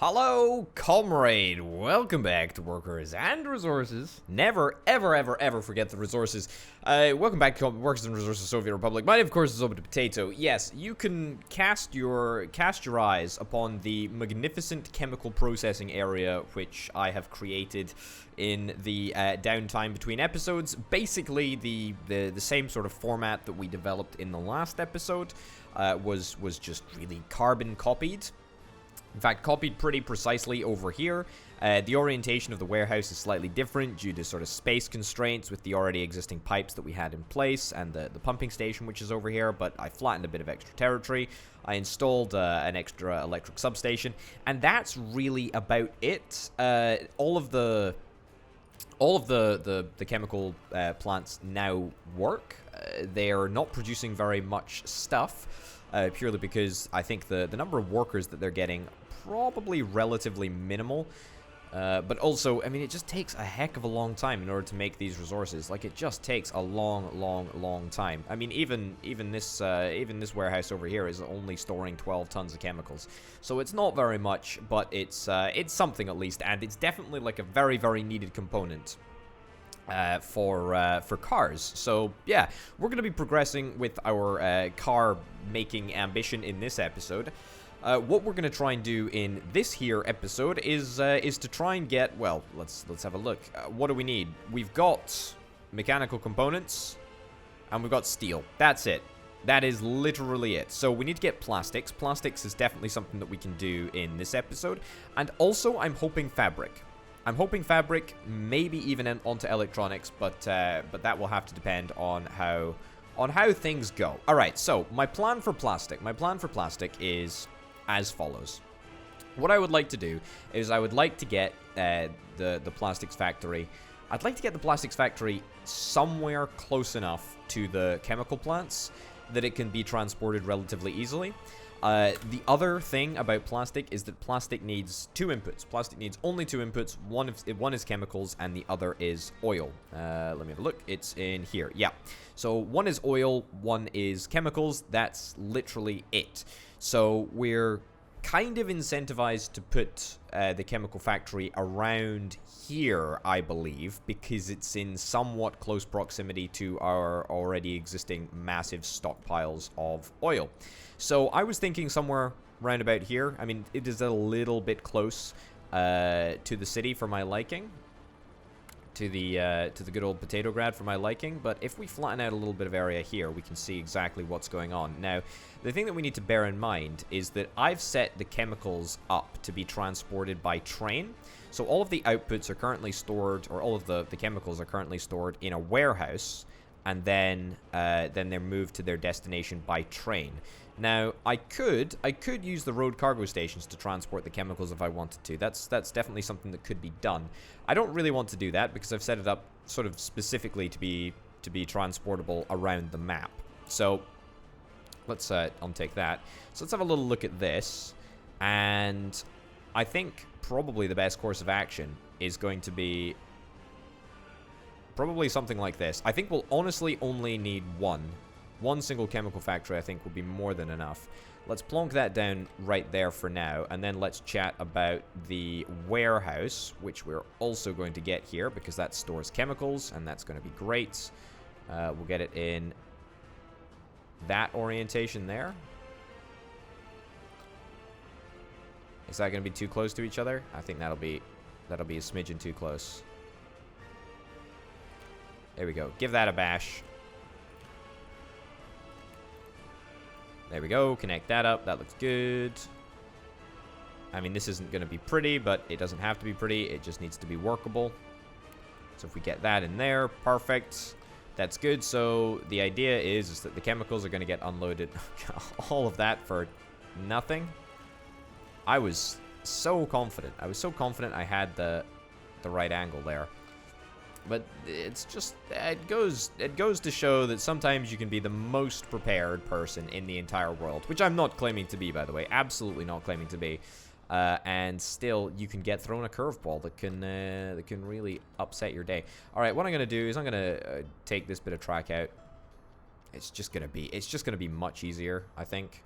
Hello, comrade. Welcome back to Workers and Resources. Never, ever, ever, ever forget the resources. Welcome back to Workers and Resources Soviet Republic. My name, of course, is Open Potato. Yes, you can cast your eyes upon the magnificent chemical processing area which I have created in the downtime between episodes. Basically, the same sort of format that we developed in the last episode was just really carbon copied. In fact, copied pretty precisely over here. The orientation of the warehouse is slightly different due to sort of space constraints with the already existing pipes that we had in place and the pumping station, which is over here, but I flattened a bit of extra territory. I installed an extra electric substation, and that's really about it. All of the chemical plants now work. They are not producing very much stuff, purely because I think the number of workers that they're getting probably relatively minimal. But also, I mean, it just takes a heck of a long time in order to make these resources. Like, it just takes a long time. I mean, even this warehouse over here is only storing 12 tons of chemicals, so it's not very much, but it's something at least, and it's definitely like a very needed component for cars. So yeah, we're gonna be progressing with our car making ambition in this episode. What we're gonna try and do in this here episode is to try and get, well, let's have a look. What do we need? We've got mechanical components, and we've got steel. That's it. That is literally it. So we need to get plastics. Plastics is definitely something that we can do in this episode, and also I'm hoping fabric. I'm hoping fabric, maybe even onto electronics, but that will have to depend on how things go. All right. So my plan for plastic is as follows. What I would like to do is I would like to get the plastics factory. I'd like to get the plastics factory somewhere close enough to the chemical plants that it can be transported relatively easily. The other thing about plastic is that plastic needs two inputs. Plastic needs only two inputs. One is chemicals, and the other is oil. Let me have a look. It's in here. Yeah. So one is oil, one is chemicals. That's literally it. So we're kind of incentivized to put the chemical factory around here, I believe, because it's in somewhat close proximity to our already existing massive stockpiles of oil. So I was thinking somewhere round about here. I mean, it is a little bit close to the city for my liking, to the good old Potatograd for my liking, but if we flatten out a little bit of area here, we can see exactly what's going on. Now, the thing that we need to bear in mind is that I've set the chemicals up to be transported by train. So all of the outputs are currently stored, or all of the chemicals are currently stored in a warehouse, and then they're moved to their destination by train. Now, I could use the road cargo stations to transport the chemicals if I wanted to. That's definitely something that could be done. I don't really want to do that because I've set it up sort of specifically to be transportable around the map. So let's untake that. So let's have a little look at this, and I think probably the best course of action is going to be probably something like this. I think we'll honestly only need one single chemical factory. I think will be more than enough. Let's plonk that down right there for now, and then let's chat about the warehouse, which we're also going to get here because that stores chemicals, and that's going to be great. We'll get it in that orientation there. Is that going to be too close to each other? I think that'll be a smidgen too close. There we go. Give that a bash. There we go. Connect that up. That looks good. I mean, this isn't going to be pretty, but it doesn't have to be pretty. It just needs to be workable. So if we get that in there, perfect. That's good. So the idea is that the chemicals are going to get unloaded. All of that for nothing. I was so confident. I was so confident I had the right angle there. But it's just, it goes to show that sometimes you can be the most prepared person in the entire world, which I'm not claiming to be, by the way. Absolutely not claiming to be. And still, you can get thrown a curveball that can really upset your day. All right, what I'm gonna do is I'm gonna take this bit of track out. It's just gonna be much easier, I think.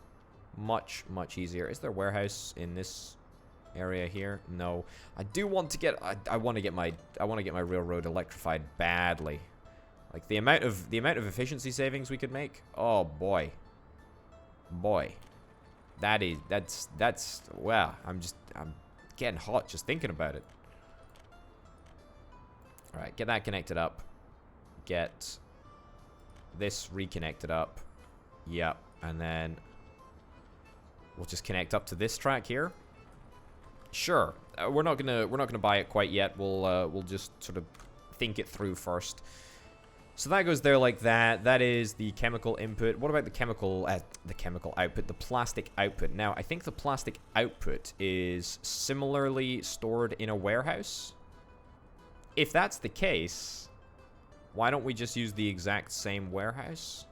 Much easier. Is there a warehouse in this area here? No. I do want to get I want to get my railroad electrified badly. Like the amount of efficiency savings we could make. Oh boy. Boy. That's wow, I'm getting hot just thinking about it. All right, get that connected up. Get this reconnected up. Yep, and then we'll just connect up to this track here. Sure, we're not gonna buy it quite yet. We'll just sort of think it through first. So that goes there like that. That is the chemical input. What about the chemical output, the plastic output? Now, I think the plastic output is similarly stored in a warehouse. If that's the case, why don't we just use the exact same warehouse?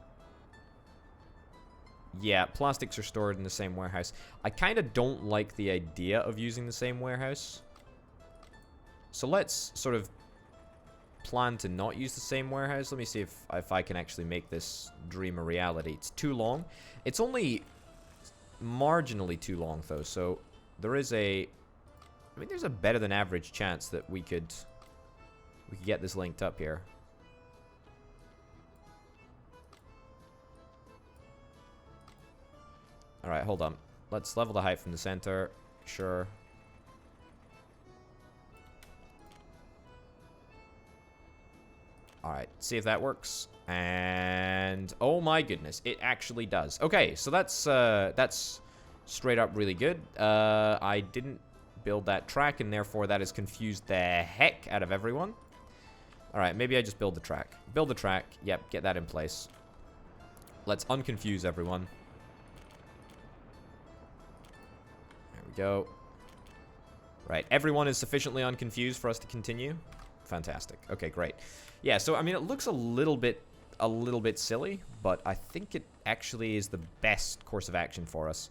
Yeah, plastics are stored in the same warehouse. I kind of don't like the idea of using the same warehouse. So let's sort of plan to not use the same warehouse. Let me see if I can actually make this dream a reality. It's too long. It's only marginally too long, though. So there is I mean, there's a better than average chance that we could get this linked up here. All right, hold on. Let's level the height from the center. Sure. All right, see if that works. And oh my goodness, it actually does. Okay, so that's straight up really good. I didn't build that track, and therefore that has confused the heck out of everyone. All right, maybe I just build the track. Build the track. Yep, get that in place. Let's unconfuse everyone. There we go. Right, everyone is sufficiently unconfused for us to continue. Fantastic. Okay, great. Yeah, so I mean, it looks a little bit silly, but I think it actually is the best course of action for us.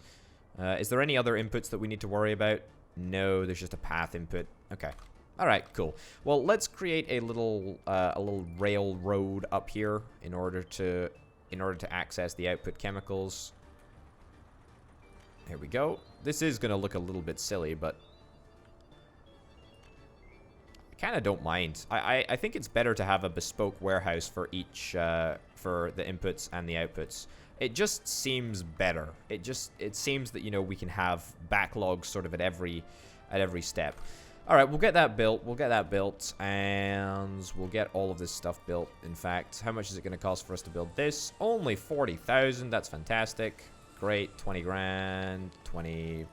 Is there any other inputs that we need to worry about? No, there's just a path input. Okay. All right, cool. Well, let's create a little railroad up here in order to access the output chemicals. There we go. This is gonna look a little bit silly, but kind of don't mind. I think it's better to have a bespoke warehouse for each for the inputs and the outputs. It just seems better. It seems that, you know, we can have backlogs sort of at every step. All right, we'll get that built. We'll get that built, and we'll get all of this stuff built. In fact, how much is it going to cost for us to build this? Only 40,000. That's fantastic. Great. 20 grand. 20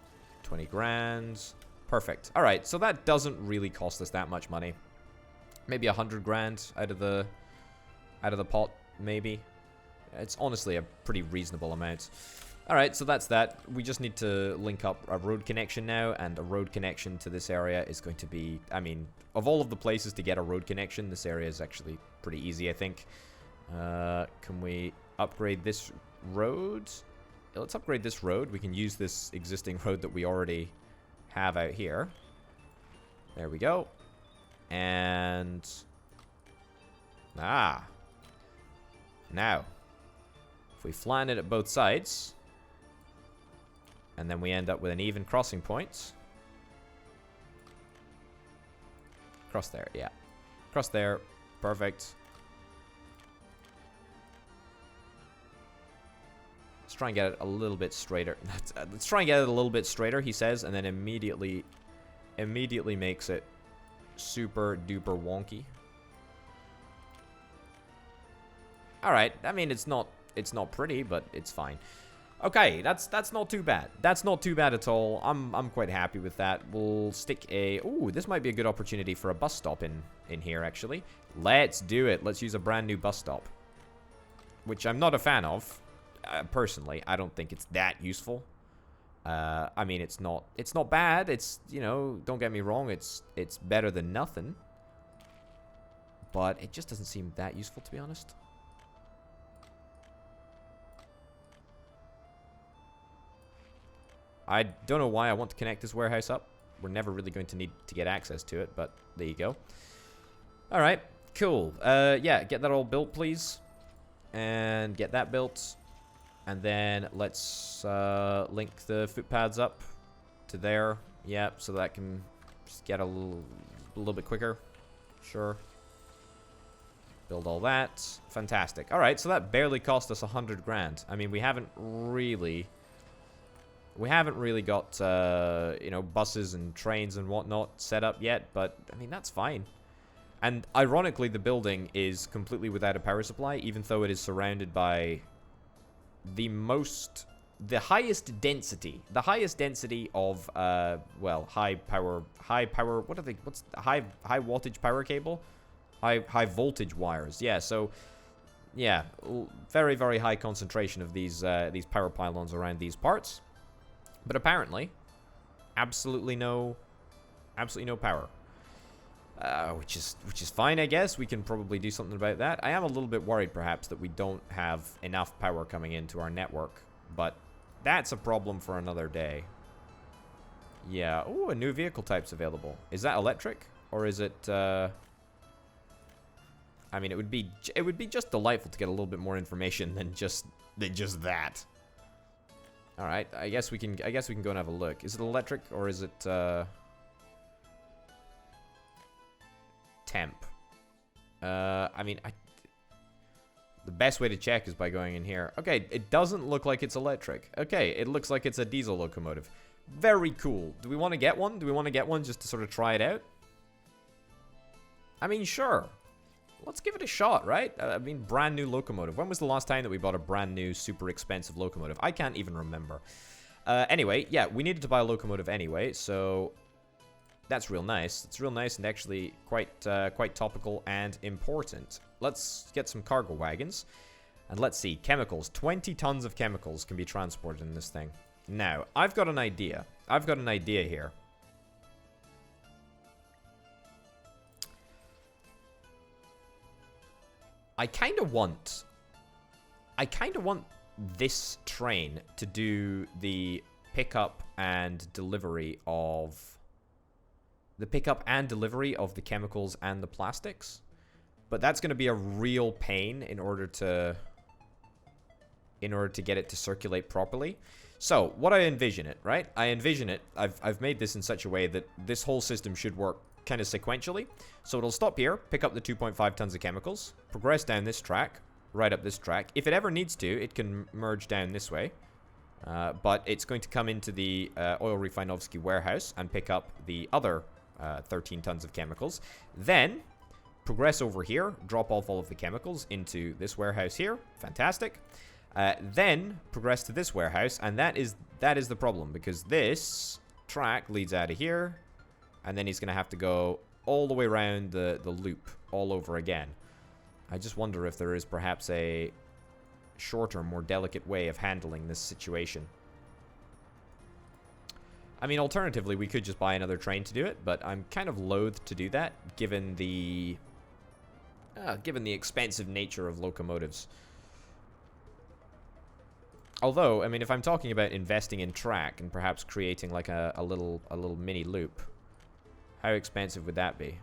grand. Perfect. All right, so that doesn't really cost us that much money. Maybe 100 grand out of the pot, maybe. It's honestly a pretty reasonable amount. All right, so that's that. We just need to link up a road connection now, and a road connection to this area is going to be, I mean, of all of the places to get a road connection, this area is actually pretty easy, I think. Can we upgrade this road? Yeah, let's upgrade this road. We can use this existing road that we already have out here. There we go. And now if we flatten it at both sides, and then we end up with an even crossing point. Cross there, yeah. Cross there. Perfect. Let's try and get it a little bit straighter. Let's try and get it a little bit straighter, he says, and then immediately makes it super duper wonky. All right. I mean, it's not pretty, but it's fine. Okay, that's not too bad. That's not too bad at all. I'm quite happy with that. We'll stick a... Ooh, this might be a good opportunity for a bus stop in here, actually. Let's do it. Let's use a brand new bus stop, which I'm not a fan of. Personally, I don't think it's that useful. I mean, it's not bad. It's, you know, don't get me wrong. It's better than nothing. But it just doesn't seem that useful, to be honest. I don't know why I want to connect this warehouse up. We're never really going to need to get access to it, but there you go. All right, cool. Yeah, get that all built, please. And get that built. And then let's link the footpaths up to there. Yep, so that can just get a little bit quicker. Sure. Build all that. Fantastic. Alright, so that barely cost us 100 grand. I mean, we haven't really got, you know, buses and trains and whatnot set up yet, but, I mean, that's fine. And, ironically, the building is completely without a power supply, even though it is surrounded by the highest density of, well, high power, what's high wattage power cable? High voltage wires. Yeah, so yeah, very, very high concentration of these power pylons around these parts. But apparently absolutely no power. Which is fine, I guess. We can probably do something about that. I am a little bit worried perhaps that we don't have enough power coming into our network, but that's a problem for another day. Yeah. Oh, a new vehicle type's available. Is that electric or is it I mean, it would be just delightful to get a little bit more information than just that. All right, I guess we can go and have a look. Is it electric or is it temp? I mean, the best way to check is by going in here. Okay, it doesn't look like it's electric. Okay, it looks like it's a diesel locomotive. Very cool. Do we want to get one? Do we want to get one just to sort of try it out? I mean, sure. Let's give it a shot, right? I mean, brand new locomotive. When was the last time that we bought a brand new, super expensive locomotive? I can't even remember. Anyway, yeah, we needed to buy a locomotive anyway, so that's real nice. It's real nice and actually quite topical and important. Let's get some cargo wagons. And let's see, chemicals. 20 tons of chemicals can be transported in this thing. Now, I've got an idea. I've got an idea here. I kind of want this train to do the pickup and delivery of the chemicals and the plastics. But that's going to be a real pain in order to get it to circulate properly. So, what I envision it, right? I've made this in such a way that this whole system should work kind of sequentially. So it'll stop here, pick up the 2.5 tons of chemicals, progress down this track, right up this track. If it ever needs to, it can merge down this way. But it's going to come into the Oil Refinovsky warehouse and pick up the other 13 tons of chemicals. Then progress over here, drop off all of the chemicals into this warehouse here. Fantastic. Then progress to this warehouse, and that is the problem, because this track leads out of here. And then he's going to have to go all the way around the loop all over again. I just wonder if there is perhaps a shorter, more delicate way of handling this situation. I mean, alternatively, we could just buy another train to do it, but I'm kind of loath to do that, given the expensive nature of locomotives. Although, I mean, if I'm talking about investing in track and perhaps creating like a little mini loop, how expensive would that be? It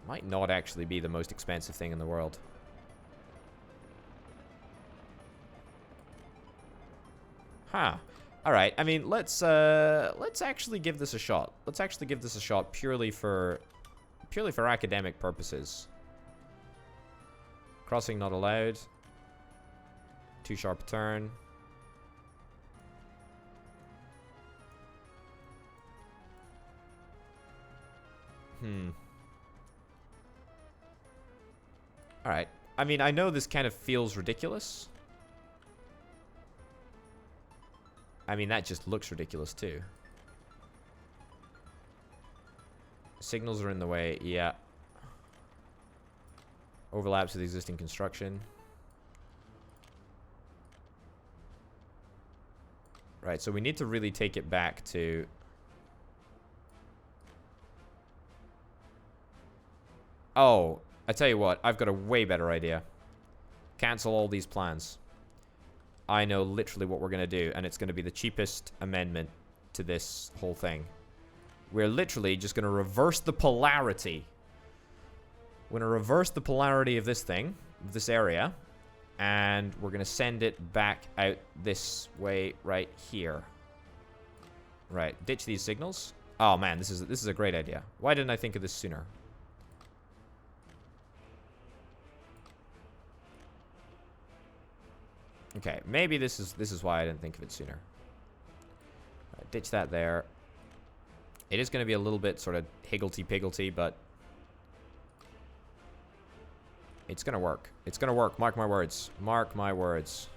might not actually be the most expensive thing in the world. Huh. Alright, I mean, let's actually give this a shot. Let's actually give this a shot purely for academic purposes. Crossing not allowed. Too sharp a turn. Alright. I mean, I know this kind of feels ridiculous. I mean, that just looks ridiculous, too. Signals are in the way, yeah. Overlaps with existing construction. Right, so we need to really take it back to... Oh, I tell you what, I've got a way better idea. Cancel all these plans. I know literally what we're going to do, and it's going to be the cheapest amendment to this whole thing. We're literally just going to reverse the polarity. We're going to reverse the polarity of this thing, of this area, And we're going to send it back out this way right here. Right, ditch these signals. Oh man, this is a great idea. Why didn't I think of this sooner? Okay, maybe this is why I didn't think of it sooner. Right, ditch that there. It is going to be a little bit sort of higgledy-piggledy, but it's going to work. It's going to work. Mark my words. Mark my words.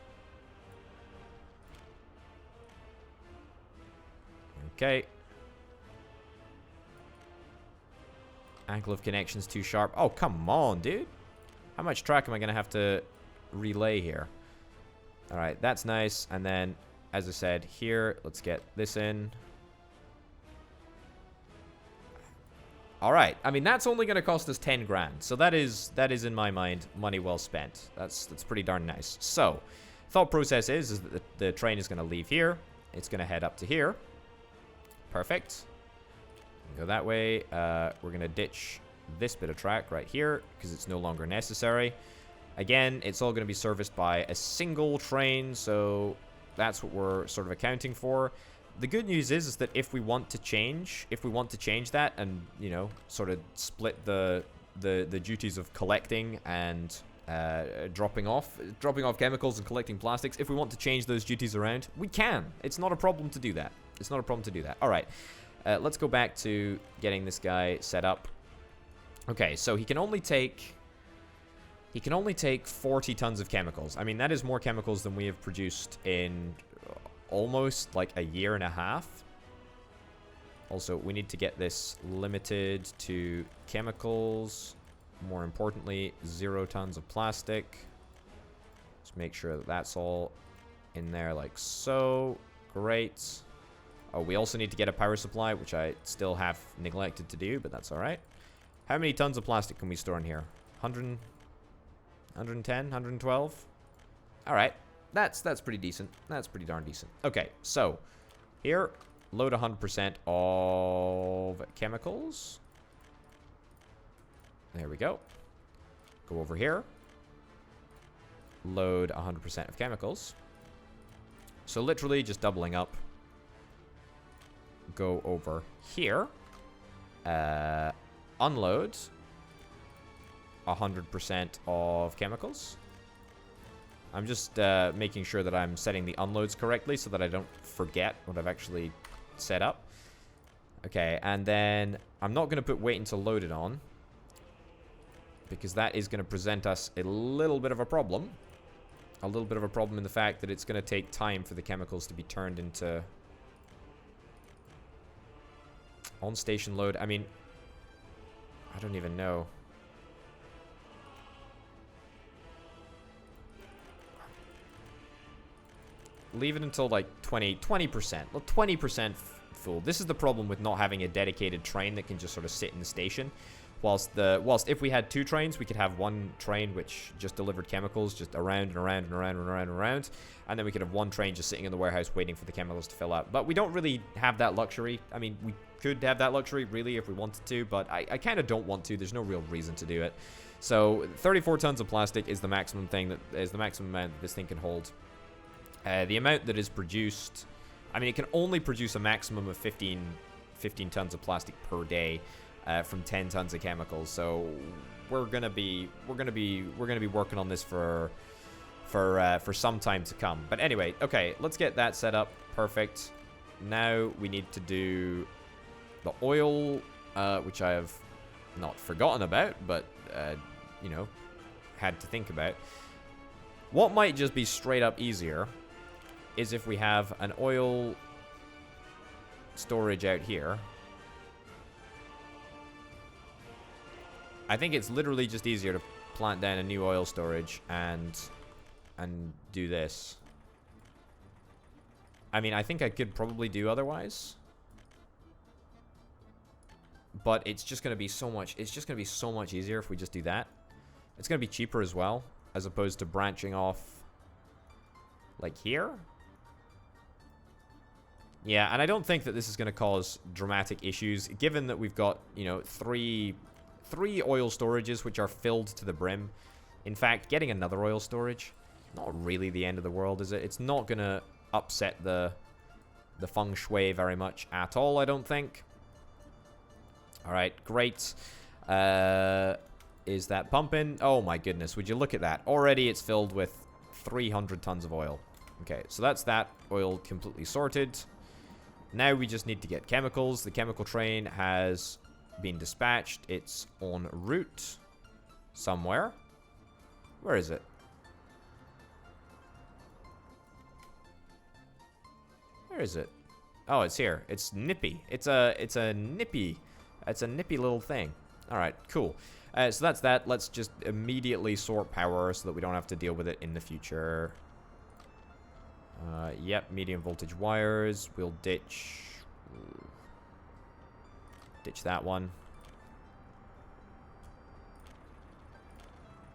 Okay. Angle of connection's too sharp. Oh, come on, dude. How much track am I going to have to relay here? Alright, that's nice. And then, as I said, here, let's get this in. Alright, I mean, that's only going to cost us 10 grand. So that is in my mind, money well spent. That's pretty darn nice. So, thought process is that the train is going to leave here. It's going to head up to here. Perfect. Go that way. We're going to ditch this bit of track right here because it's no longer necessary. Again, it's all going to be serviced by a single train, so that's what we're sort of accounting for. The good news is that if we want to change that and, you know, sort of split the duties of collecting and dropping off chemicals and collecting plastics, if we want to change those duties around, we can. It's not a problem to do that. It's not a problem to do that. All right. Let's go back to getting this guy set up. Okay, so he can only take 40 tons of chemicals. I mean, that is more chemicals than we have produced in almost like a year and a half. Also, we need to get this limited to chemicals. More importantly, 0 tons of plastic. Just make sure that that's all in there like so. Great. Oh, we also need to get a power supply, which I still have neglected to do, but that's all right. How many tons of plastic can we store in here? 100, 110, 112? All right. That's pretty decent. That's pretty darn decent. Okay, so here, load 100% of chemicals. There we go. Go over here. Load 100% of chemicals. So literally just doubling up. Go over here. Unload 100% of chemicals. I'm just making sure that I'm setting the unloads correctly so that I don't forget what I've actually set up. Okay, and then I'm not going to put wait until loaded on, because that is going to present us a little bit of a problem. A little bit of a problem in the fact that it's going to take time for the chemicals to be turned into on station load. I mean, I don't even know. Leave it until like 20%. Well, 20% full. This is the problem with not having a dedicated train that can just sort of sit in the station. Whilst if we had 2 trains, we could have 1 train which just delivered chemicals just around and around and around and around and around, and then we could have 1 train just sitting in the warehouse waiting for the chemicals to fill up. But we don't really have that luxury. I mean, we could have that luxury really if we wanted to, but I kind of don't want to. There's no real reason to do it. So 34 tons of plastic is the maximum thing that is the maximum amount that this thing can hold. The amount that is produced, I mean, it can only produce a maximum of 15 tons of plastic per day. From 10 tons of chemicals, so we're gonna be working on this for some time to come. But anyway, okay, let's get that set up. Perfect. Now we need to do the oil, which I have not forgotten about, but you know, had to think about. What might just be straight up easier is if we have an oil storage out here. I think it's literally just easier to plant down a new oil storage and do this. I mean, I think I could probably do otherwise. But it's just going to be so much, it's just going to be so much easier if we just do that. It's going to be cheaper as well, as opposed to branching off like here. Yeah, and I don't think that this is going to cause dramatic issues, given that we've got, you know, three oil storages which are filled to the brim. In fact, getting another oil storage, Not really the end of the world, is it? It's not gonna upset the feng shui very much at all, I don't think. Alright, great. Is that pumping? Oh my goodness, would you look at that. Already it's filled with 300 tons of oil. Okay, so that's that oil completely sorted. Now we just need to get chemicals. The chemical train has been dispatched. It's en route somewhere. Where is it? Where is it? Oh, it's here. It's nippy. It's a nippy little thing. All right, cool. So that's that. Let's just immediately sort power so that we don't have to deal with it in the future. Yep, medium voltage wires. We'll ditch that one.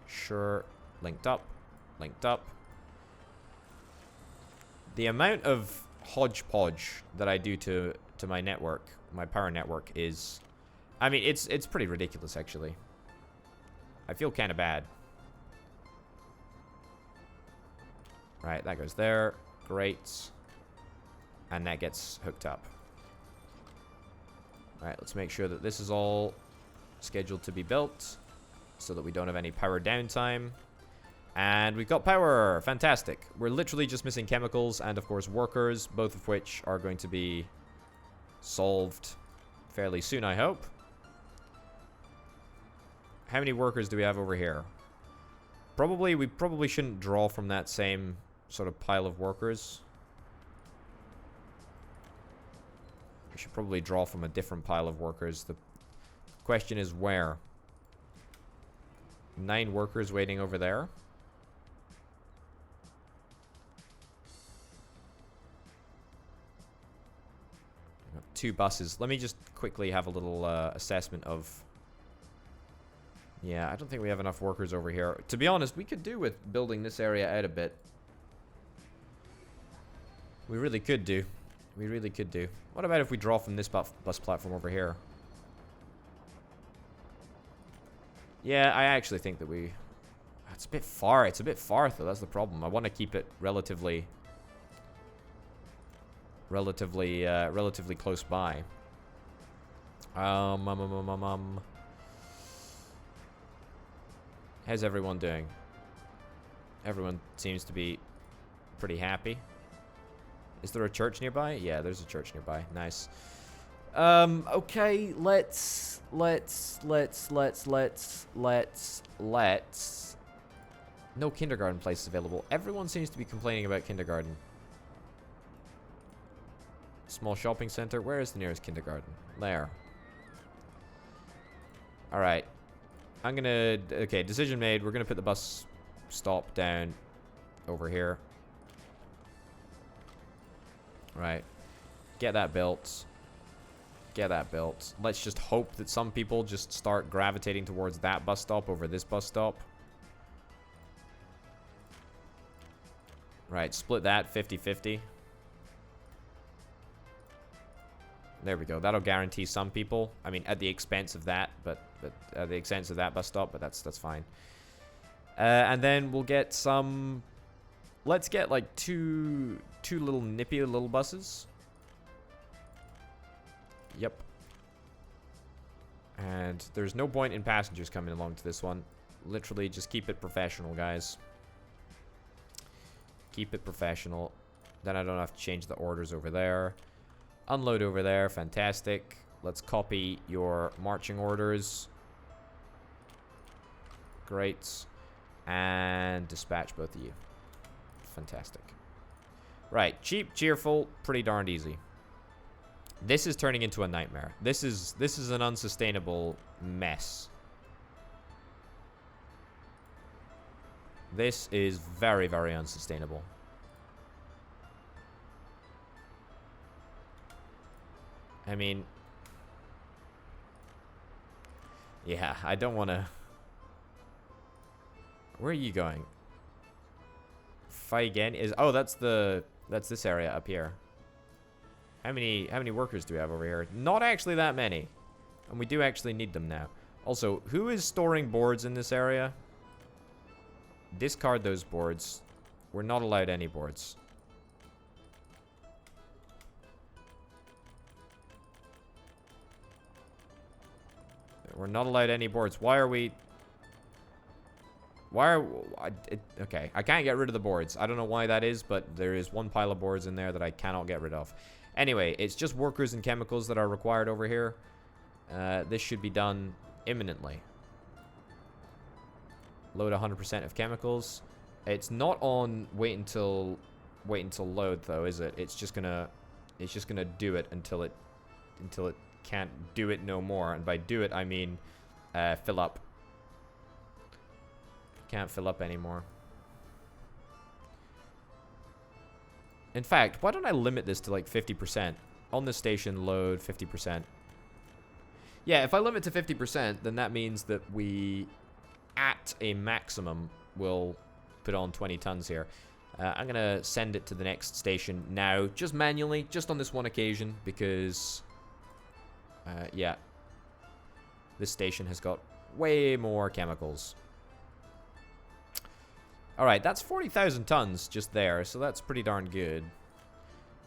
Sure. Linked up. Linked up. The amount of hodgepodge that I do to my network, my power network, is... I mean, it's pretty ridiculous, actually. I feel kind of bad. Right, that goes there. Great. And that gets hooked up. Alright, let's make sure that this is all scheduled to be built so that we don't have any power downtime. And we've got power! Fantastic. We're literally just missing chemicals and, of course, workers, both of which are going to be solved fairly soon, I hope. How many workers do we have over here? We probably shouldn't draw from that same sort of pile of workers. We should probably draw from a different pile of workers. The question is where? 9 workers waiting over there. 2 buses. Let me just quickly have a little assessment of... Yeah, I don't think we have enough workers over here. To be honest, we could do with building this area out a bit. We really could do. We really could do. What about if we draw from this bus platform over here? Yeah, I actually think that we... It's a bit far. It's a bit far, though. That's the problem. I want to keep it relatively close by. How's everyone doing? Everyone seems to be pretty happy. Is there a church nearby? Yeah, there's a church nearby. Nice. Okay, let's no kindergarten places available. Everyone seems to be complaining about kindergarten. Small shopping center. Where is the nearest kindergarten? There. Alright. I'm gonna... Okay, decision made. We're gonna put the bus stop down over here. Right. Get that built. Get that built. Let's just hope that some people just start gravitating towards that bus stop over this bus stop. Right, split that 50-50. There we go. That'll guarantee some people. I mean, at the expense of that, but at the expense of that bus stop, but that's fine. And then we'll get some... Let's get like two little nippy little buses. Yep. And there's no point in passengers coming along to this one. Literally, just keep it professional, guys. Keep it professional. Then I don't have to change the orders over there. Unload over there. Fantastic. Let's copy your marching orders. Great. And dispatch both of you. Fantastic. Right. Cheap, cheerful, pretty darned easy. This is turning into a nightmare. This is an unsustainable mess. This is very, very unsustainable. I mean... Yeah, I don't want to... Where are you going? Fight again is... Oh, that's this area up here. How many workers do we have over here? Not actually that many. And we do actually need them now. Also, who is storing boards in this area? Discard those boards. We're not allowed any boards. We're not allowed any boards. Why are we... Why are... okay, I can't get rid of the boards. I don't know why that is, but there is one pile of boards in there that I cannot get rid of. Anyway, it's just workers and chemicals that are required over here. This should be done imminently. Load 100% of chemicals. It's not on wait until load though, is it? It's just gonna do it until it can't do it no more. And by do it, I mean fill up. Can't fill up anymore. In fact, why don't I limit this to like 50%? On this station, load 50%. Yeah, if I limit to 50%, then that means that we, at a maximum, will put on 20 tons here. I'm going to send it to the next station now, just manually, just on this one occasion, because, yeah, this station has got way more chemicals. Alright, that's 40,000 tons just there, so that's pretty darn good.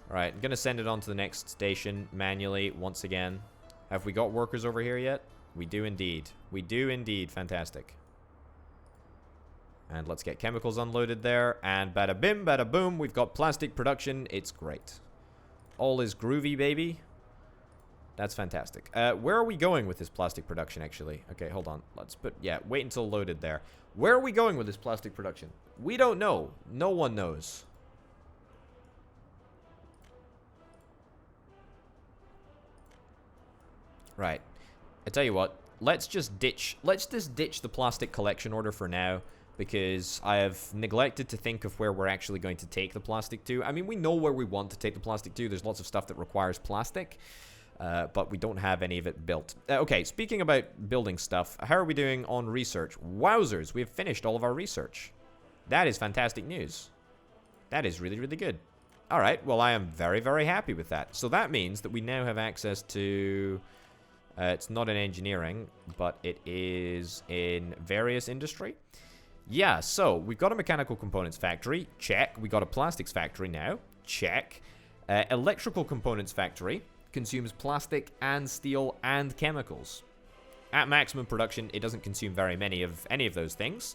Alright, I'm going to send it on to the next station manually once again. Have we got workers over here yet? We do indeed. We do indeed. Fantastic. And let's get chemicals unloaded there. And bada bim, bada boom. We've got plastic production. It's great. All is groovy, baby. That's fantastic. Where are we going with this plastic production, actually? Okay, hold on. Let's put... yeah, wait until loaded there. Where are we going with this plastic production? We don't know. No one knows. Right. I tell you what. Let's just ditch the plastic collection order for now, because I have neglected to think of where we're actually going to take the plastic to. I mean, we know where we want to take the plastic to. There's lots of stuff that requires plastic, but we don't have any of it built. Okay, speaking about building stuff, how are we doing on research? Wowzers, we have finished all of our research. That is fantastic news. That is really, really good. All right, well, I am very, very happy with that. So that means that we now have access to... it's not in engineering, but it is in various industry. Yeah, so we've got a mechanical components factory. Check. We got a plastics factory now. Check. Electrical components factory consumes plastic and steel and chemicals. At maximum production, it doesn't consume very many of any of those things,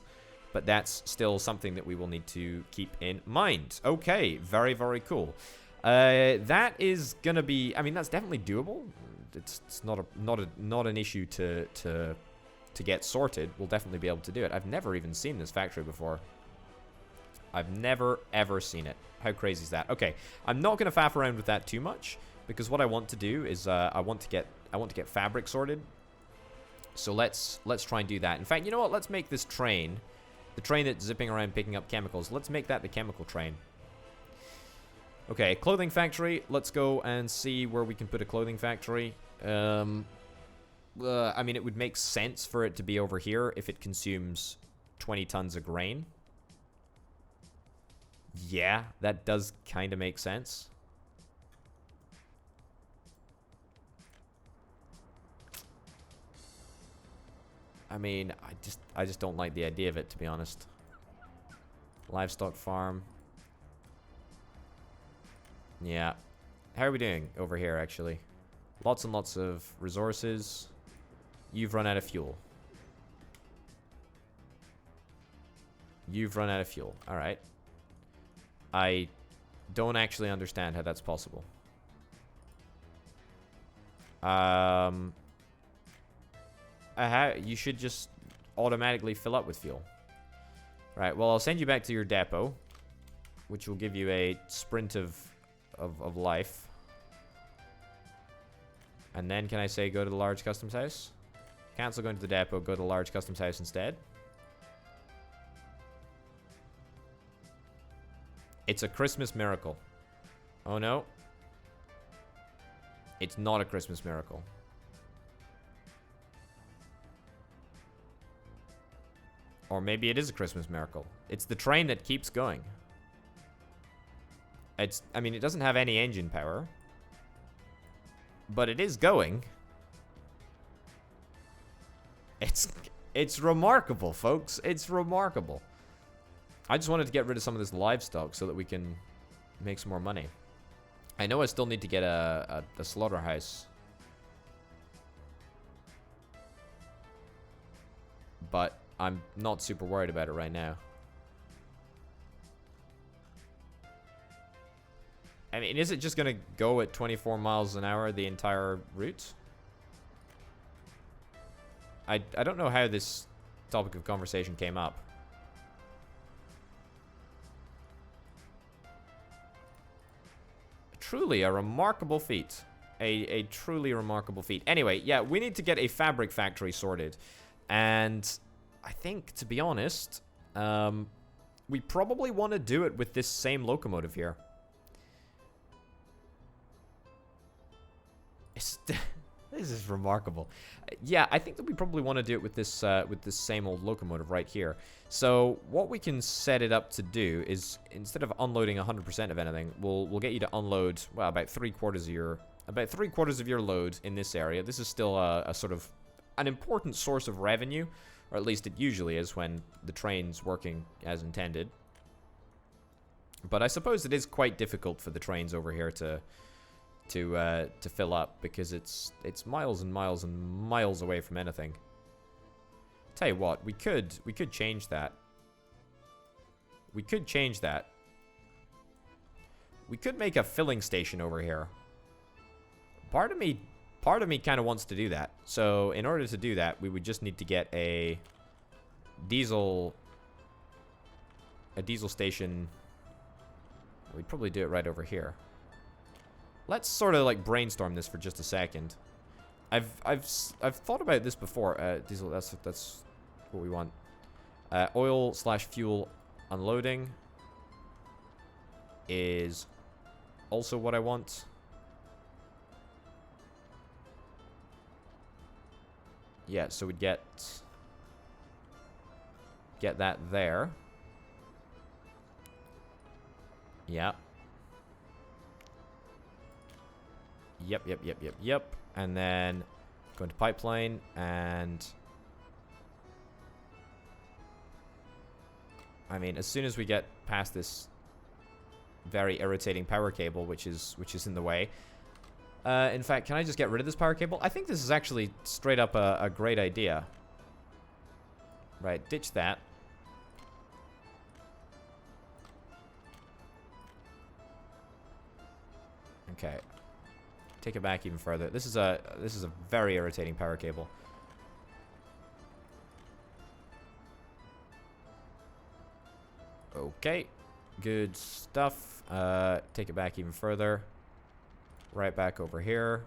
but that's still something that we will need to keep in mind. Okay, very, very cool. That is gonna be... I mean, that's definitely doable. It's not an issue to get sorted. We'll definitely be able to do it. I've never even seen this factory before. I've never ever seen it. How crazy is that? Okay, I'm not gonna faff around with that too much, because what I want to do is I want to get fabric sorted. So let's try and do that. In fact, you know what? Let's make this train, the train that's zipping around picking up chemicals. Let's make that the chemical train. Okay, clothing factory. Let's go and see where we can put a clothing factory. I mean, it would make sense for it to be over here if it consumes 20 tons of grain. Yeah, that does kind of make sense. I mean, I just don't like the idea of it, to be honest. Livestock farm. Yeah. How are we doing over here, actually? Lots and lots of resources. You've run out of fuel. You've run out of fuel. Alright. I don't actually understand how that's possible. You should just automatically fill up with fuel. Right, well, I'll send you back to your depot, which will give you a sprint of life. And then can I say go to the large customs house? Cancel going to the depot, go to the large customs house instead. It's a Christmas miracle. Oh no. It's not a Christmas miracle. Or maybe it is a Christmas miracle. It's the train that keeps going. I mean, it doesn't have any engine power. But it is going. It's remarkable, folks. It's remarkable. I just wanted to get rid of some of this livestock so that we can make some more money. I know I still need to get a slaughterhouse. But I'm not super worried about it right now. I mean, is it just going to go at 24 miles an hour the entire route? I don't know how this topic of conversation came up. Truly a remarkable feat. A truly remarkable feat. Anyway, yeah, we need to get a fabric factory sorted. And I think, to be honest, we probably want to do it with this same locomotive here. This is remarkable. Yeah, I think that we probably want to do it with this same old locomotive right here. So what we can set it up to do is, instead of unloading 100% of anything, we'll get you to unload, well, about three quarters of your load in this area. This is still a sort of an important source of revenue, or at least it usually is when the train's working as intended. But I suppose it is quite difficult for the trains over here to fill up, because it's miles and miles and miles away from anything. Tell you what, we could change that. We could change that. We could make a filling station over here. Part of me kind of wants to do that. So in order to do that, we would just need to get a diesel station. We'd probably do it right over here. Let's sort of like brainstorm this for just a second. I've thought about this before. Diesel. That's what we want. Oil/fuel unloading is also what I want. Yeah, so we'd get that there. Yeah. Yep. And then go into pipeline and I mean, as soon as we get past this very irritating power cable, which is in the way. In fact, can I just get rid of this power cable? I think this is actually straight up a great idea. Right, ditch that. Okay. Take it back even further. This is a very irritating power cable. Okay. Good stuff. Take it back even further. Right back over here.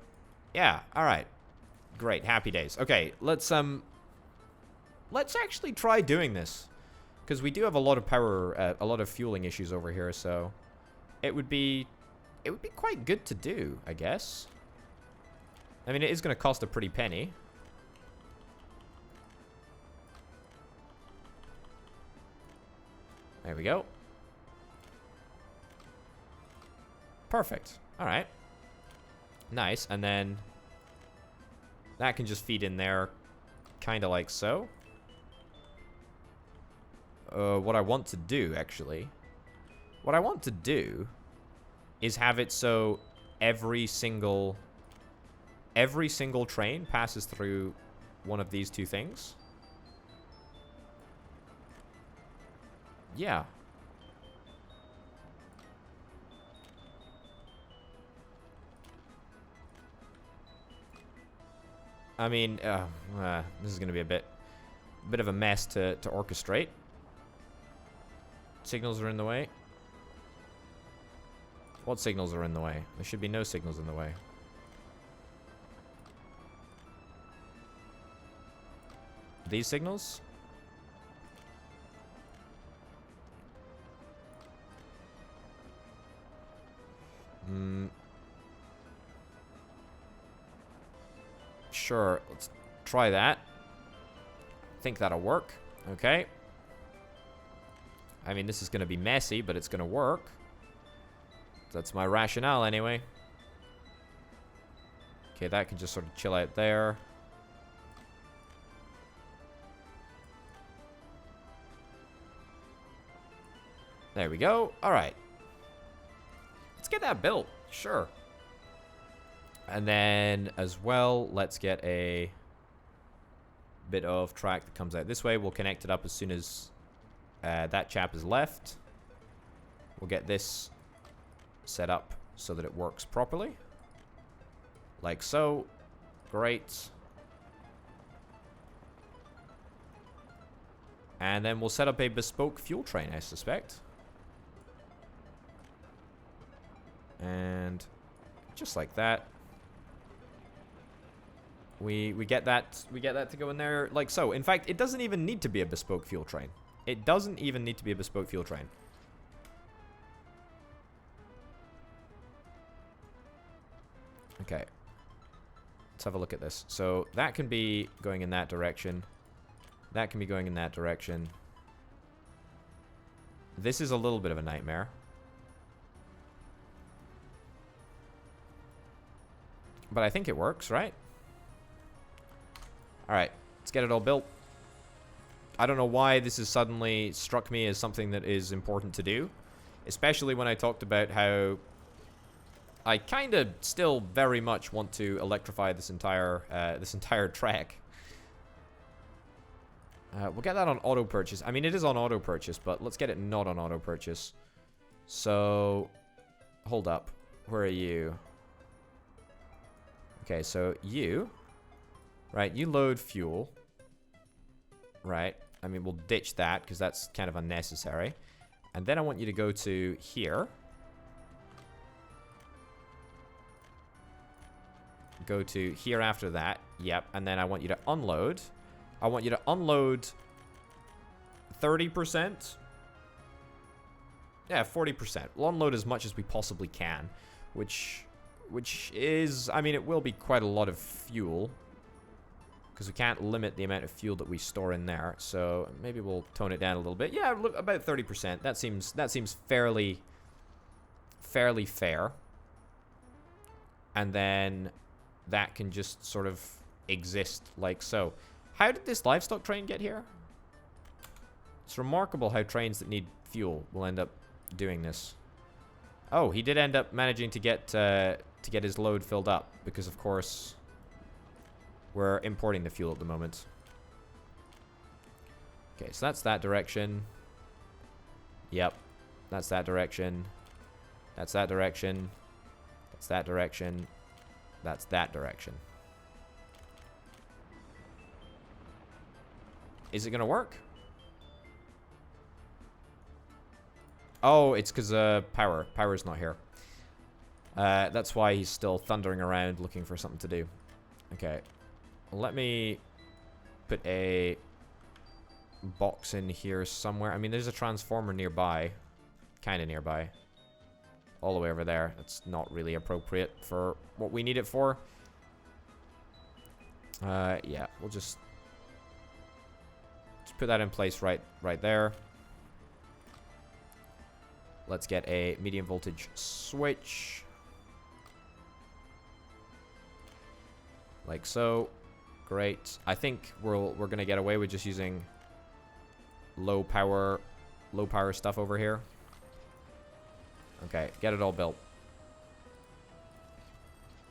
Yeah, alright. Great, happy days. Okay, let's actually try doing this. Because we do have a lot of power, a lot of fueling issues over here, so it would be quite good to do, I guess. I mean, it is going to cost a pretty penny. There we go. Perfect. Alright. Nice. And then that can just feed in there, kind of like so. What I want to do, actually, is have it so every single train passes through one of these two things. Yeah. I mean, this is going to be a bit of a mess to orchestrate. Signals are in the way. What signals are in the way? There should be no signals in the way. These signals? Sure, let's try that. Think that'll work. Okay. I mean, this is going to be messy, but it's going to work. That's my rationale anyway. Okay, that can just sort of chill out there. There we go. All right. Let's get that built. Sure. And then as well, let's get a bit of track that comes out this way. We'll connect it up as soon as that chap is left. We'll get this set up so that it works properly. Like so. Great. And then we'll set up a bespoke fuel train, I suspect. And just like that. We get that to go in there like so. In fact, it doesn't even need to be a bespoke fuel train. It doesn't even need to be a bespoke fuel train. Okay. Let's have a look at this. So that can be going in that direction. That can be going in that direction. This is a little bit of a nightmare. But I think it works, right? Alright, let's get it all built. I don't know why this has suddenly struck me as something that is important to do. Especially when I talked about how I kind of still very much want to electrify this entire track. We'll get that on auto purchase. I mean, it is on auto purchase, but let's get it not on auto purchase. So, hold up. Where are you? Okay, so you... Right, you load fuel. Right. I mean, we'll ditch that because that's kind of unnecessary. And then I want you to go to here. Go to here after that. Yep. And then I want you to unload. I want you to unload 30%. Yeah, 40%. We'll unload as much as we possibly can. Which is... I mean, it will be quite a lot of fuel. Because we can't limit the amount of fuel that we store in there. So maybe we'll tone it down a little bit. Yeah, look, about 30%. That seems fairly fair. And then that can just sort of exist like so. How did this livestock train get here? It's remarkable how trains that need fuel will end up doing this. Oh, he did end up managing to get his load filled up because, of course, we're importing the fuel at the moment. Okay, so that's that direction. Yep. That's that direction. That's that direction. That's that direction. That's that direction. Is it gonna work? Oh, it's because Power's not here. That's why he's still thundering around looking for something to do. Okay. Let me put a box in here somewhere. I mean, there's a transformer nearby. Kind of nearby. All the way over there. That's not really appropriate for what we need it for. Yeah, we'll just put that in place right there. Let's get a medium voltage switch. Like so. Great. I think we're gonna get away with just using low power stuff over here. Okay, get it all built.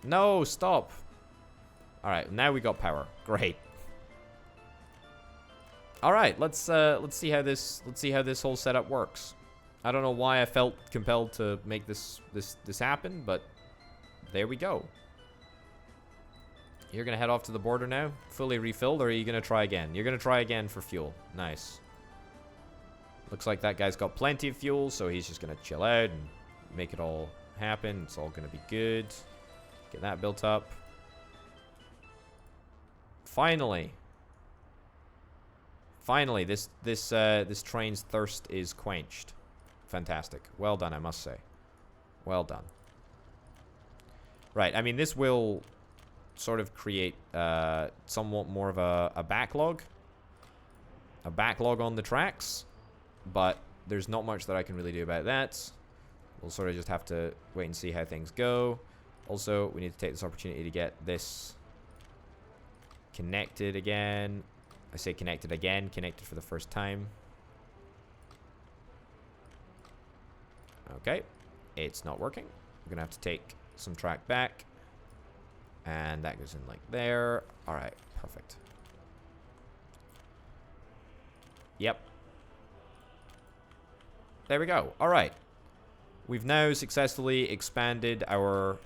No, stop. All right, now we got power. Great. All right, let's see how this whole setup works. I don't know why I felt compelled to make this happen, but there we go. You're going to head off to the border now, fully refilled, or are you going to try again? You're going to try again for fuel. Nice. Looks like that guy's got plenty of fuel, so he's just going to chill out and make it all happen. It's all going to be good. Get that built up. Finally. Finally, this train's thirst is quenched. Fantastic. Well done, I must say. Well done. Right, I mean, this will sort of create somewhat more of a backlog. A backlog on the tracks. But there's not much that I can really do about that. We'll sort of just have to wait and see how things go. Also, we need to take this opportunity to get this connected again. I say connected again. Connected for the first time. Okay. It's not working. We're going to have to take some track back. And that goes in like there. Alright, perfect. Yep. There we go. Alright. We've now successfully expanded our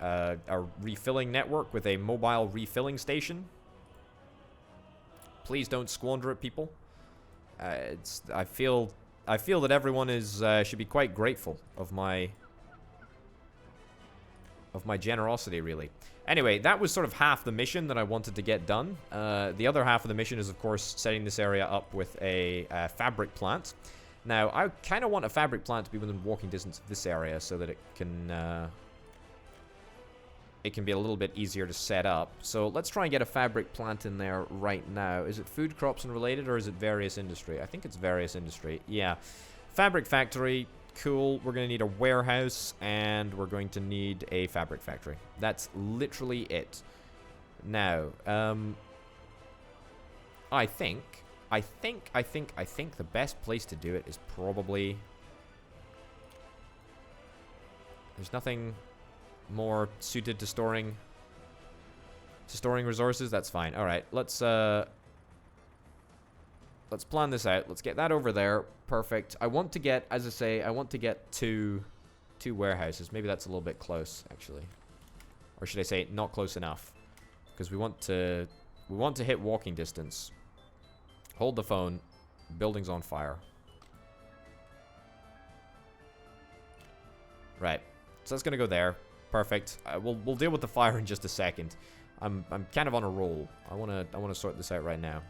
refilling network with a mobile refilling station. Please don't squander it, people. I feel that everyone should be quite grateful of my generosity, really. Anyway, that was sort of half the mission that I wanted to get done. The other half of the mission is, of course, setting this area up with a fabric plant. Now, I kind of want a fabric plant to be within walking distance of this area so that it can be a little bit easier to set up. So let's try and get a fabric plant in there right now. Is it food, crops, and related, or is it various industry? I think it's various industry. Yeah. Fabric factory. Cool. We're going to need a warehouse, and we're going to need a fabric factory. That's literally it. Now, I think the best place to do it is probably... There's nothing more suited to storing resources. That's fine. All right, let's plan this out. Let's get that over there. Perfect. I want to get, as I say, I want to get two warehouses. Maybe that's a little bit close, actually. Or should I say not close enough? Because we want to hit walking distance. Hold the phone. Building's on fire. Right. So that's going to go there. Perfect. We'll deal with the fire in just a second. I'm kind of on a roll. I want to sort this out right now.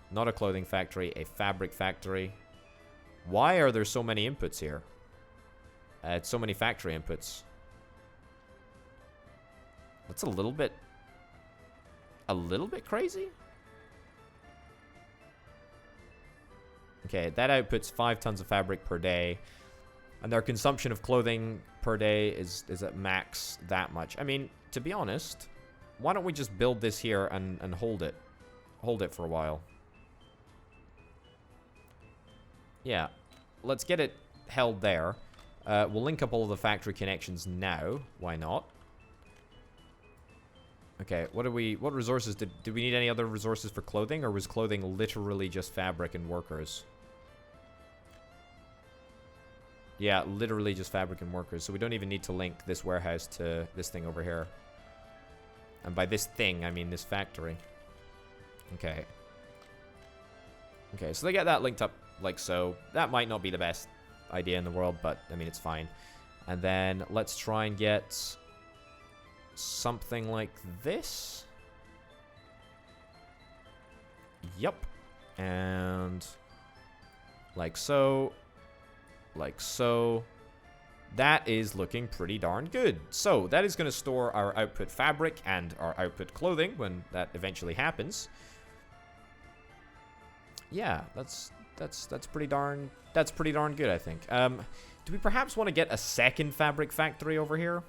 Not a clothing factory, a fabric factory. Why are there so many inputs here? So many factory inputs. That's a little bit crazy. Okay, that outputs 5 tons of fabric per day. And their consumption of clothing per day is at max that much. I mean, to be honest, why don't we just build this here and hold it? Hold it for a while. Yeah, let's get it held there. We'll link up all of the factory connections now. Why not? Okay, what resources did we need any other resources for clothing, or was clothing literally just fabric and workers? Yeah, literally just fabric and workers. So we don't even need to link this warehouse to this thing over here. And by this thing, I mean this factory. Okay. Okay, so they get that linked up like so. That might not be the best idea in the world, but I mean, it's fine. And then let's try and get something like this. Yep. And like so. Like so. That is looking pretty darn good. So that is going to store our output fabric and our output clothing when that eventually happens. Yeah, that's pretty darn good, I think. Do we perhaps want to get a second fabric factory over here?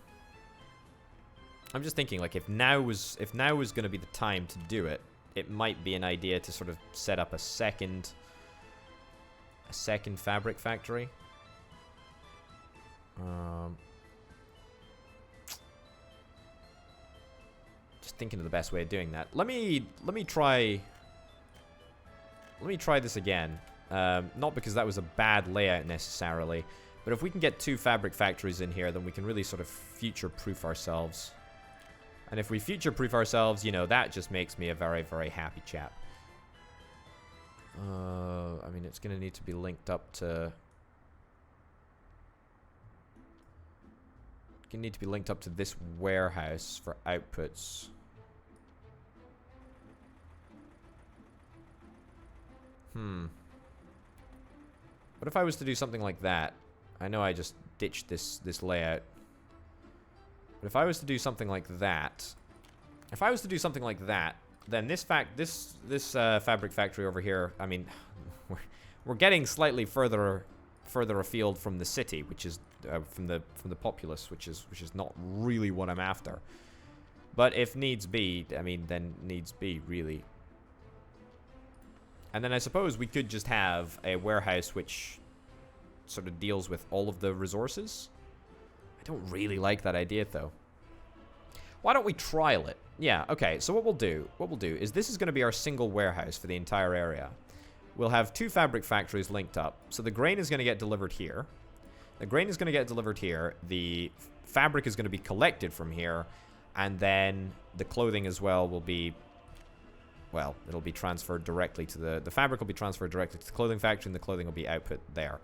I'm just thinking, like, if now was going to be the time to do it, it might be an idea to sort of set up a second fabric factory. Just thinking of the best way of doing that. Let me try this again. Not because that was a bad layout necessarily, but if we can get 2 fabric factories in here, then we can really sort of future-proof ourselves. And if we future-proof ourselves, you know, that just makes me a very, very happy chap. I mean, it's going to need to be linked up to... Going to need to be linked up to this warehouse for outputs. What if I was to do something like that? I know I just ditched this layout. But if I was to do something like that... then this fabric factory over here, I mean, we're getting slightly further afield from the city, which is from the populace, which is not really what I'm after. But if needs be, I mean, then needs be, really. And then I suppose we could just have a warehouse which sort of deals with all of the resources. I don't really like that idea, though. Why don't we trial it? Yeah, okay, so what we'll do is this is going to be our single warehouse for the entire area. We'll have 2 fabric factories linked up. So the grain is going to get delivered here. The grain is going to get delivered here. The fabric is going to be collected from here. And then the clothing as well will be... Well, it'll be transferred directly to the fabric will be transferred directly to the clothing factory, and the clothing will be output there.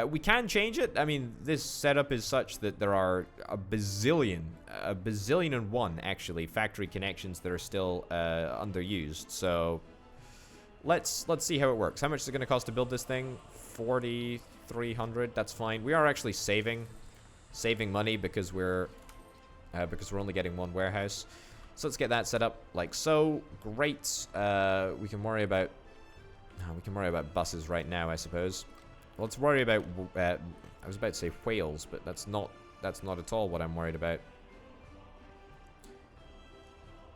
We can change it. I mean, this setup is such that there are a bazillion and one, actually, factory connections that are still underused. So let's see how it works. How much is it going to cost to build this thing? 4,300. That's fine. We are actually saving money because we're only getting 1 warehouse. So let's get that set up like so. Great. We can worry about buses right now, I suppose. Let's worry about I was about to say whales, but that's not at all what I'm worried about.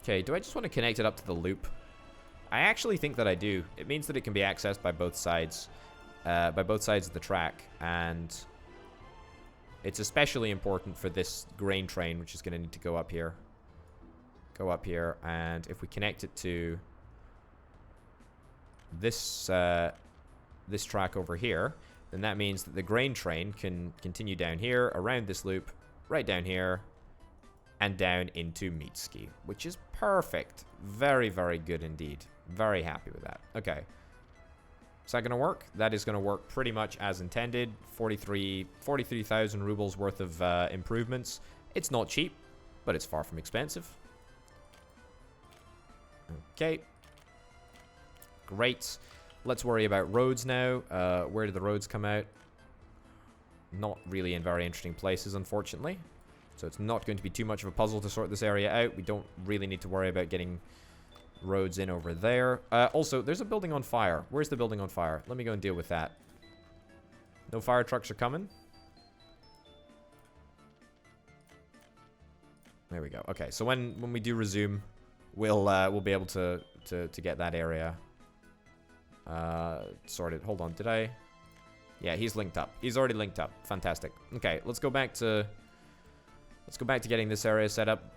Okay, do I just want to connect it up to the loop? I actually think that I do. It means that it can be accessed by both sides of the track, and it's especially important for this grain train, which is going to need to go up here. And if we connect it to this this track over here, then that means that the grain train can continue down here, around this loop, right down here, and down into Meatski, which is perfect. Very, very good indeed. Very happy with that. Okay. Is that going to work? That is going to work pretty much as intended. 43,000 rubles worth of improvements. It's not cheap, but it's far from expensive. Okay. Great. Let's worry about roads now. Where do the roads come out? Not really in very interesting places, unfortunately. So it's not going to be too much of a puzzle to sort this area out. We don't really need to worry about getting roads in over there. Also, there's a building on fire. Where's the building on fire? Let me go and deal with that. No fire trucks are coming. There we go. Okay, so when we do resume, we'll be able to get that area sorted. Hold on, did I? Yeah, he's linked up. He's already linked up. Fantastic. Okay, let's go back to getting this area set up.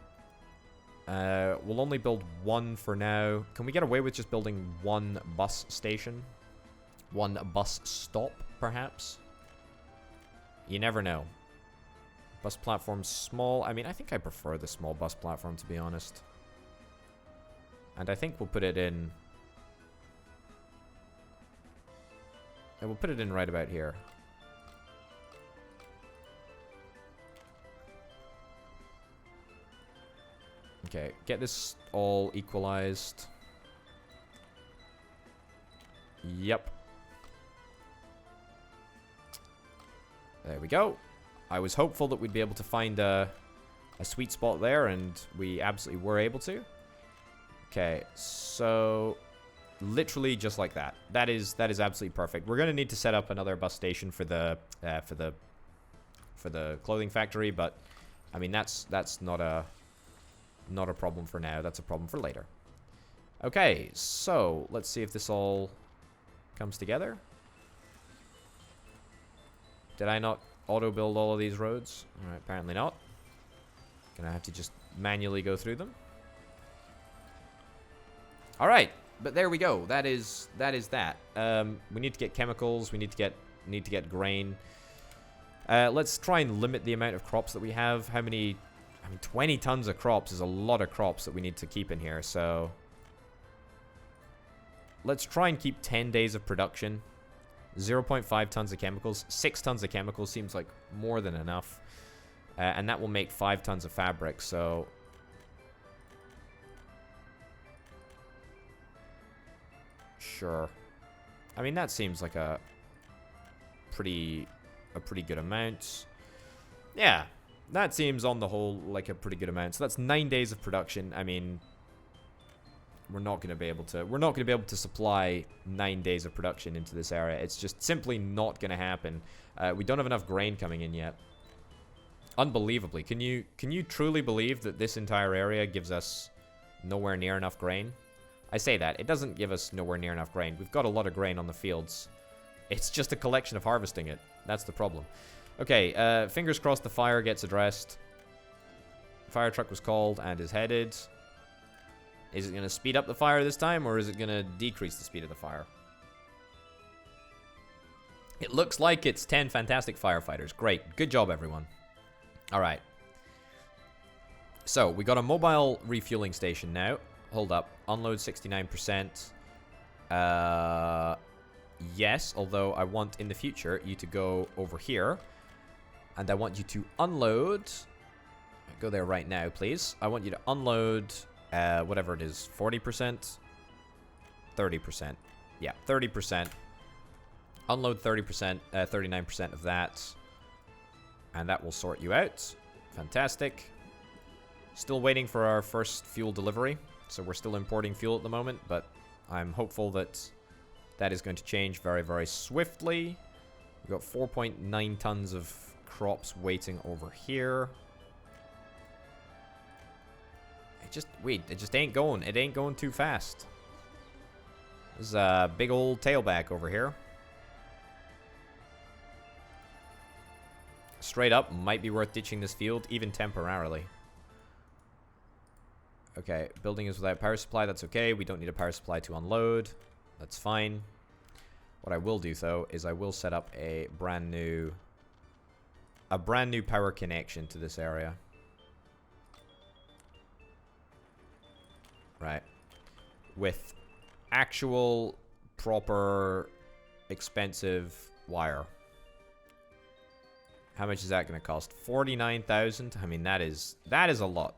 We'll only build 1 for now. Can we get away with just building 1 bus station? 1 bus stop, perhaps? You never know. Bus platform small. I mean, I think I prefer the small bus platform, to be honest. And I think we'll put it in... And we'll put it in right about here. Okay, get this all equalized. Yep. There we go. I was hopeful that we'd be able to find a sweet spot there, and we absolutely were able to. Okay, so literally just like that. That is absolutely perfect. We're gonna need to set up another bus station for the clothing factory, but I mean that's not a problem for now. That's a problem for later. Okay, so let's see if this all comes together. Did I not auto build all of these roads? All right, apparently not. Gonna have to just manually go through them. All right, but there we go. That is that. We need to get chemicals. We need to get grain. Let's try and limit the amount of crops that we have. How many? I mean, 20 tons of crops is a lot of crops that we need to keep in here. So let's try and keep 10 days of production. 0.5 tons of chemicals. 6 tons of chemicals seems like more than enough. And that will make 5 tons of fabric. So sure. I mean, that seems like a pretty good amount. Yeah, that seems on the whole like a pretty good amount. So that's 9 days of production. I mean, we're not going to be able to supply 9 days of production into this area. It's just simply not going to happen. We don't have enough grain coming in yet. Unbelievably, can you truly believe that this entire area gives us nowhere near enough grain? I say that. It doesn't give us nowhere near enough grain. We've got a lot of grain on the fields. It's just a collection of harvesting it. That's the problem. Okay, fingers crossed the fire gets addressed. Fire truck was called and is headed. Is it going to speed up the fire this time, or is it going to decrease the speed of the fire? It looks like it's 10 fantastic firefighters. Great. Good job, everyone. All right. So, we got a mobile refueling station now. Hold up. Unload 69%. Yes, although I want in the future you to go over here. And I want you to unload. Go there right now, please. I want you to unload whatever it is. 40%? 30%. Yeah, 30%. Unload 30%, 39% of that. And that will sort you out. Fantastic. Still waiting for our first fuel delivery. So we're still importing fuel at the moment, but I'm hopeful that that is going to change very, very swiftly. We've got 4.9 tons of crops waiting over here. It just ain't going. It ain't going too fast. There's a big old tailback over here. Straight up, might be worth ditching this field, even temporarily. Okay, building is without power supply. That's okay. We don't need a power supply to unload. That's fine. What I will do, though, is I will set up a brand new power connection to this area. Right. With actual, proper, expensive wire. How much is that going to cost? 49,000? I mean, that is a lot.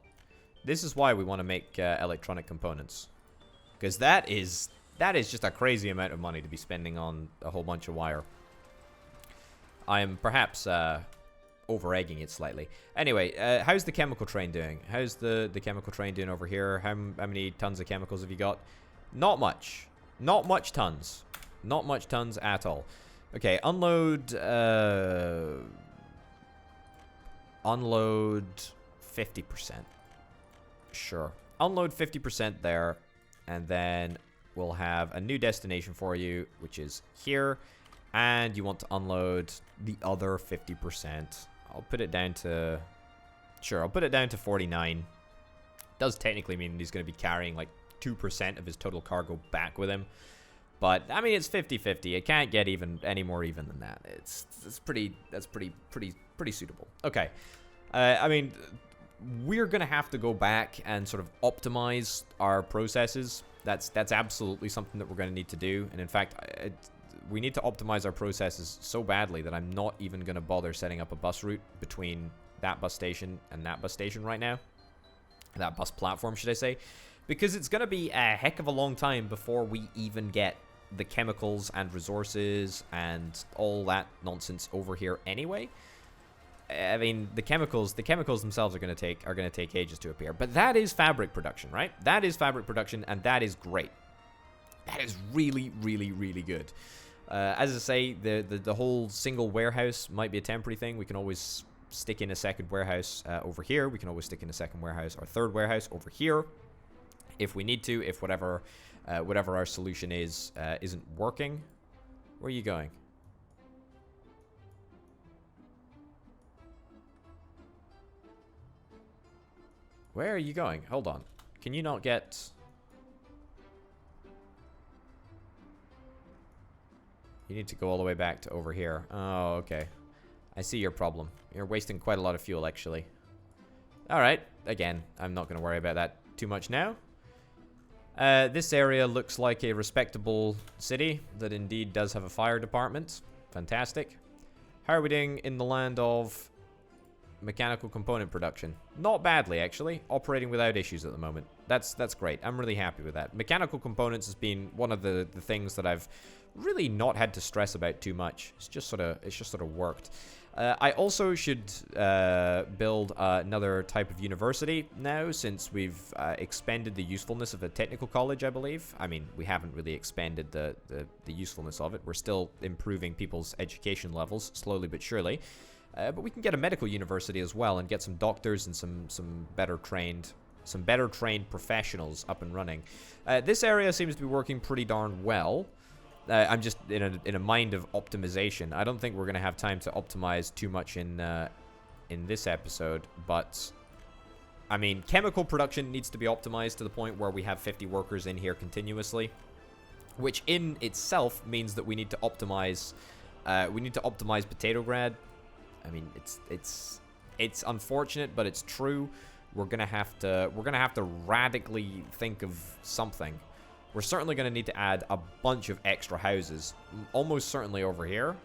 This is why we want to make electronic components. Because that is just a crazy amount of money to be spending on a whole bunch of wire. I am perhaps over-egging it slightly. Anyway, how's the chemical train doing? How's the chemical train doing over here? How many tons of chemicals have you got? Not much. Not much tons. Not much tons at all. Okay, unload... unload 50%. Sure. Unload 50% there. And then we'll have a new destination for you, which is here. And you want to unload the other 50%. I'll put it down to... Sure, I'll put it down to 49. Does technically mean he's going to be carrying like 2% of his total cargo back with him. But, I mean, it's 50-50. It can't get any more even than that. That's pretty suitable. Okay. I mean, we're going to have to go back and sort of optimize our processes. That's absolutely something that we're going to need to do. And in fact, we need to optimize our processes so badly that I'm not even going to bother setting up a bus route between that bus station and that bus station right now. That bus platform, should I say. Because it's going to be a heck of a long time before we even get the chemicals and resources and all that nonsense over here anyway. I mean, the chemicals themselves are going to take ages to appear. But that is fabric production, right? That is fabric production, and that is great. That is really, really, really good. As I say, the whole single warehouse might be a temporary thing. We can always stick in a second warehouse over here. We can always stick in a second warehouse or third warehouse over here if we need to. If whatever our solution is isn't working. Where are you going? Where are you going? Hold on. Can you not get... You need to go all the way back to over here. Oh, okay. I see your problem. You're wasting quite a lot of fuel, actually. Alright. Again, I'm not going to worry about that too much now. This area looks like a respectable city that indeed does have a fire department. Fantastic. How are we doing in the land of mechanical component production? Not badly, actually. Operating without issues at the moment. That's great. I'm really happy with that. Mechanical components has been one of the things that I've really not had to stress about too much. It's just sort of worked. I also should build another type of university now, since we've expanded the usefulness of a technical college, I believe. I mean, we haven't really expanded the usefulness of it. We're still improving people's education levels, slowly but surely. But we can get a medical university as well and get some doctors and some better trained professionals up and running. This area seems to be working pretty darn well. I'm just in a mind of optimization. I don't think we're gonna have time to optimize too much in this episode, but I mean, chemical production needs to be optimized to the point where we have 50 workers in here continuously, which in itself means that we need to optimize. We need to optimize Potatograd. I mean, it's unfortunate, but it's true. We're gonna have to radically think of something. We're certainly gonna need to add a bunch of extra houses, almost certainly over here.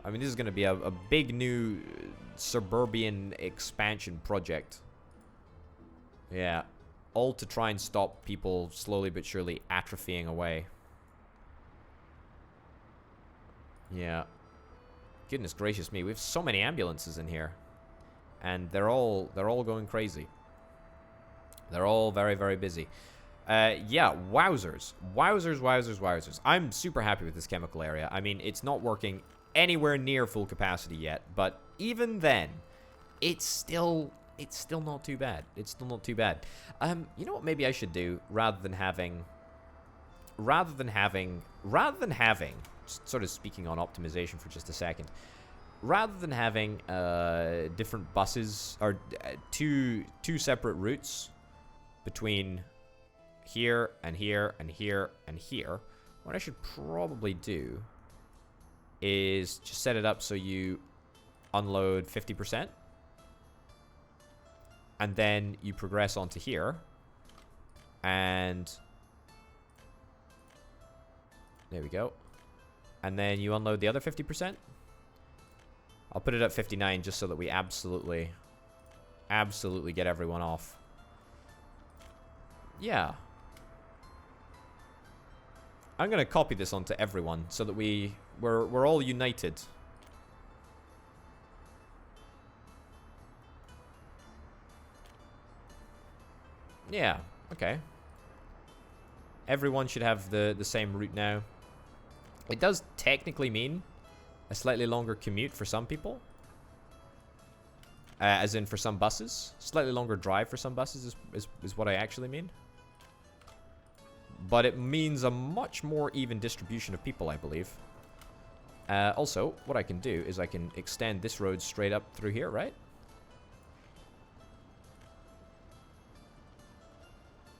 I mean, this is gonna be a big new suburban expansion project. Yeah, all to try and stop people slowly but surely atrophying away. Yeah. Goodness gracious me, we have so many ambulances in here. And they're all going crazy. They're all very, very busy. Yeah, wowzers. Wowzers, wowzers, wowzers. I'm super happy with this chemical area. I mean, it's not working anywhere near full capacity yet, but even then, it's still not too bad. It's still not too bad. You know what maybe I should do rather than having sort of speaking on optimization for just a second, rather than having different buses or two separate routes between here and here and here and here, what I should probably do is just set it up so you unload 50% and then you progress onto here and there we go. And then you unload the other 50%. I'll put it at 59 just so that we absolutely get everyone off. Yeah. I'm going to copy this onto everyone so that we're all united. Yeah, okay. Everyone should have the same route now. It does technically mean a slightly longer commute for some people. As in for some buses. Slightly longer drive for some buses is what I actually mean. But it means a much more even distribution of people, I believe. Also, what I can do is I can extend this road straight up through here, right?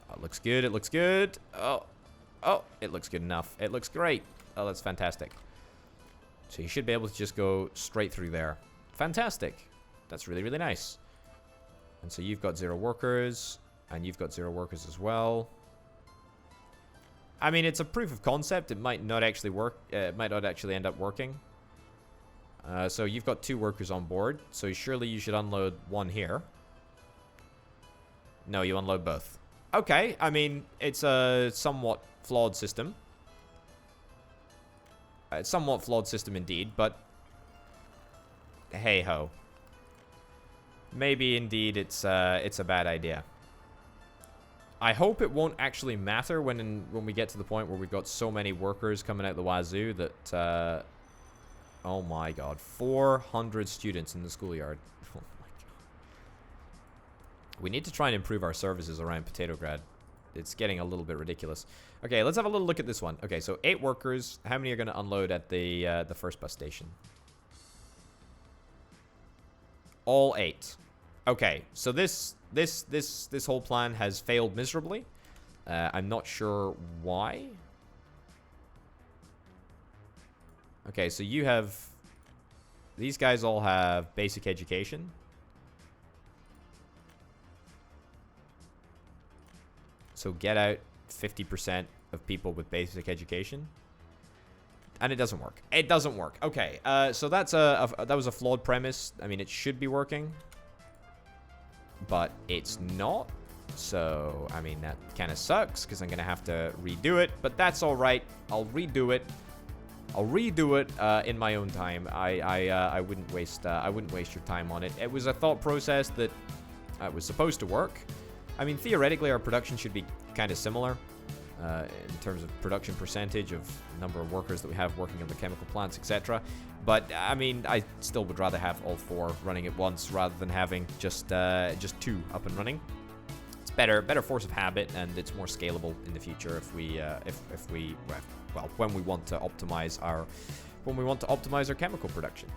Oh, it looks good, it looks good. Oh, it looks good enough. It looks great. Oh, that's fantastic. So you should be able to just go straight through there. Fantastic. That's really, really nice. And so you've got 0 workers, and you've got 0 workers as well. I mean, it's a proof of concept. It might not actually work. It might not actually end up working. So you've got 2 workers on board. So surely you should unload 1 here. No, you unload both. Okay, I mean, it's a somewhat flawed system. It's somewhat flawed system indeed, but hey-ho. Maybe indeed it's a bad idea. I hope it won't actually matter when we get to the point where we've got so many workers coming out the wazoo that, oh my god, 400 students in the schoolyard. Oh my god. We need to try and improve our services around Potatograd. It's getting a little bit ridiculous. Okay, let's have a little look at this one. Okay, so 8 workers. How many are going to unload at the first bus station? All 8. Okay, so this whole plan has failed miserably. I'm not sure why. Okay, so you have... These guys all have basic education. So get out 50% of people with basic education. And it doesn't work. It doesn't work. Okay, so that was a flawed premise. I mean, it should be working. But it's not. So, I mean, that kind of sucks because I'm going to have to redo it. But that's all right. I'll redo it. I'll redo it in my own time. I wouldn't waste your time on it. It was a thought process that was supposed to work. I mean, theoretically, our production should be kind of similar in terms of production percentage of number of workers that we have working on the chemical plants, etc. But I mean, I still would rather have all 4 running at once rather than having just 2 up and running. It's better force of habit, and it's more scalable in the future if we well, when we want to optimize our chemical production.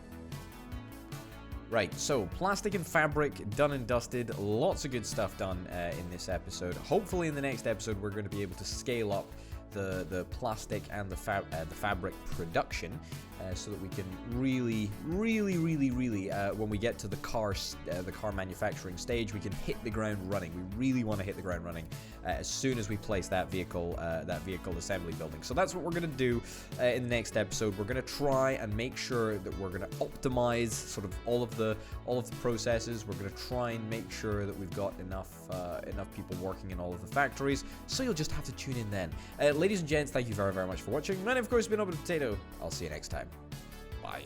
Right, so plastic and fabric done and dusted. Lots of good stuff done in this episode. Hopefully in the next episode we're going to be able to scale up the plastic and the fabric production, so that we can really, when we get to the car manufacturing stage, we can hit the ground running. We really want to hit the ground running as soon as we place that vehicle assembly building. So that's what we're going to do in the next episode. We're going to try and make sure that we're going to optimize sort of all of the processes. We're going to try and make sure that we've got enough people working in all of the factories. So you'll just have to tune in then. Ladies and gents, thank you very, very much for watching. My name, of course, has been Open Potato. I'll see you next time. Bye.